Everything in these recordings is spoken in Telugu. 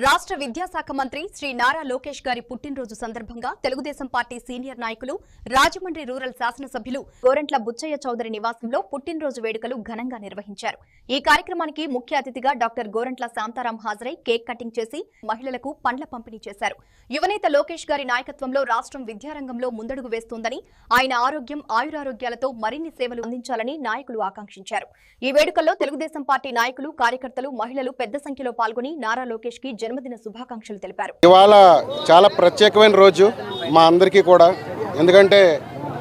రాష్ట్ర విద్యాశాఖ మంత్రి శ్రీ నారా లోకేష్ గారి పుట్టినరోజు సందర్భంగా తెలుగుదేశం పార్టీ సీనియర్ నాయకులు రాజమండ్రి రూరల్ శాసనసభ్యులు గోరంట్ల బుచ్చయ్య చౌదరి నివాసంలో పుట్టినరోజు వేడుకలు ఘనంగా నిర్వహించారు. ఈ కార్యక్రమానికి ముఖ్య అతిథిగా డాక్టర్ గోరంట్ల శాంతారాం హాజరై కేక్ కటింగ్ చేసి మహిళలకు పండ్ల పంపిణీ చేశారు. యువనేత లోకేష్ గారి నాయకత్వంలో రాష్ట్రం విద్యారంగంలో ముందడుగు వేస్తోందని, ఆయన ఆరోగ్యం ఆయురారోగ్యాలతో మరిన్ని సేవలు అందించాలని నాయకులు ఆకాంక్షించారు. ఈ వేడుకల్లో తెలుగుదేశం పార్టీ నాయకులు, కార్యకర్తలు, మహిళలు పెద్ద సంఖ్యలో పాల్గొని నారా లోకేష్ కి జన్మదిన శుభాకాంక్షలు తెలిపారు. ఇవాళ చాలా ప్రత్యేకమైన రోజు మా అందరికీ కూడా. ఎందుకంటే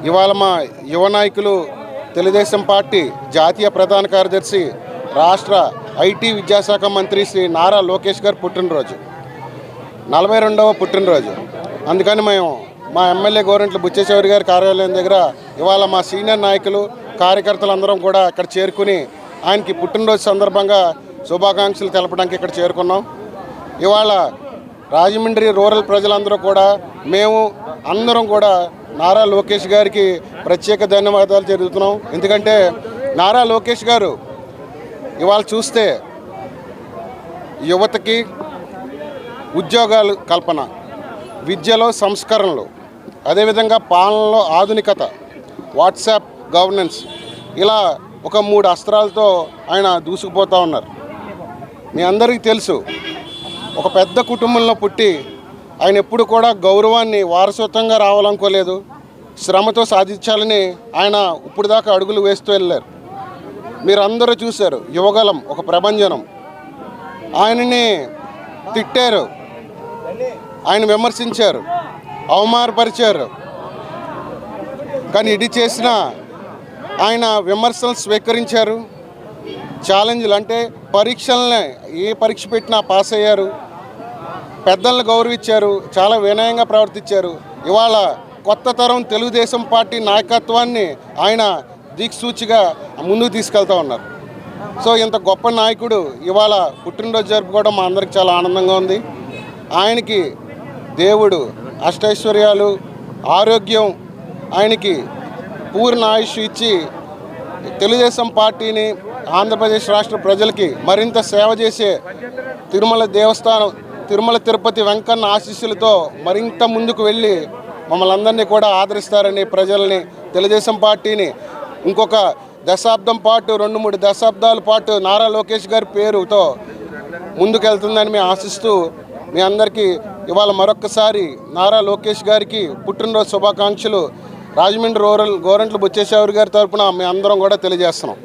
ఇవాళ మా యువ నాయకులు, తెలుగుదేశం పార్టీ జాతీయ ప్రధాన కార్యదర్శి, రాష్ట్ర ఐటీ విద్యాశాఖ మంత్రి శ్రీ నారా లోకేష్ గారు పుట్టినరోజు, 42వ పుట్టినరోజు. అందుకని మేము మా ఎమ్మెల్యే గోరంట్ల బుచ్చయ్య చౌదరి గారి కార్యాలయం దగ్గర ఇవాళ మా సీనియర్ నాయకులు, కార్యకర్తలందరం కూడా అక్కడ చేరుకుని ఆయనకి పుట్టినరోజు సందర్భంగా శుభాకాంక్షలు తెలపడానికి ఇక్కడ చేరుకున్నాం. ఇవాళ రాజమండ్రి రూరల్ ప్రజలందరూ కూడా, మేము అందరం కూడా నారా లోకేష్ గారికి ప్రత్యేక ధన్యవాదాలు తెలుపుతున్నాం. ఎందుకంటే నారా లోకేష్ గారు ఇవాళ చూస్తే యువతకి ఉద్యోగాలు కల్పన, విద్యలో సంస్కరణలు, అదేవిధంగా పాలనలో ఆధునికత, వాట్సాప్ గవర్నెన్స్, ఇలా ఒక 3 అస్త్రాలతో ఆయన దూసుకుపోతూ ఉన్నారు. మీ అందరికీ తెలుసు, ఒక పెద్ద కుటుంబంలో పుట్టి ఆయన ఎప్పుడు కూడా గౌరవాన్ని వారసత్వంగా రావాలనుకోలేదు. శ్రమతో సాధించాలని ఆయన ఇప్పుడు దాకా అడుగులు వేస్తూ వెళ్ళారు. మీరందరూ చూశారు, యువగలం, ఒక ప్రభంజనం. ఆయనని తిట్టారు, ఆయన విమర్శించారు, అవమానపరిచారు. కానీ ఇది చేసిన ఆయన విమర్శలు స్వీకరించారు. ఛాలెంజ్లు అంటే పరీక్షలనే, ఏ పరీక్ష పెట్టినా పాస్ అయ్యారు. పెద్దలను గౌరవించారు, చాలా వినయంగా ప్రవర్తించారు. ఇవాళ కొత్త తరం తెలుగుదేశం పార్టీ నాయకత్వాన్ని ఆయన దిక్సూచిగా ముందుకు తీసుకెళ్తూ ఉన్నారు. సో ఇంత గొప్ప నాయకుడు ఇవాళ పుట్టినరోజు జరుపుకోవడం మా అందరికి చాలా ఆనందంగా ఉంది. ఆయనకి దేవుడు అష్టైశ్వర్యాలు, ఆరోగ్యం, ఆయనకి పూర్ణ ఆయుష్ ఇచ్చి తెలుగుదేశం పార్టీని, ఆంధ్రప్రదేశ్ రాష్ట్ర ప్రజలకి మరింత సేవ చేసే తిరుమల దేవస్థానం, తిరుమల తిరుపతి వెంకన్న ఆశీస్సులతో మరింత ముందుకు వెళ్ళి మమ్మల్ని అందరినీ కూడా ఆదరిస్తారని, ప్రజల్ని, తెలుగుదేశం పార్టీని ఇంకొక దశాబ్దం పాటు, 2-3 దశాబ్దాల పాటు నారా లోకేష్ గారి పేరుతో ముందుకెళ్తుందని మేము ఆశిస్తూ మీ అందరికీ ఇవాళ మరొక్కసారి నారా లోకేష్ గారికి పుట్టినరోజు శుభాకాంక్షలు రాజమండ్రి రూరల్ గోరంట్ల బుచ్చయ్య చౌదరి గారి తరఫున మేము అందరం కూడా తెలియజేస్తున్నాం.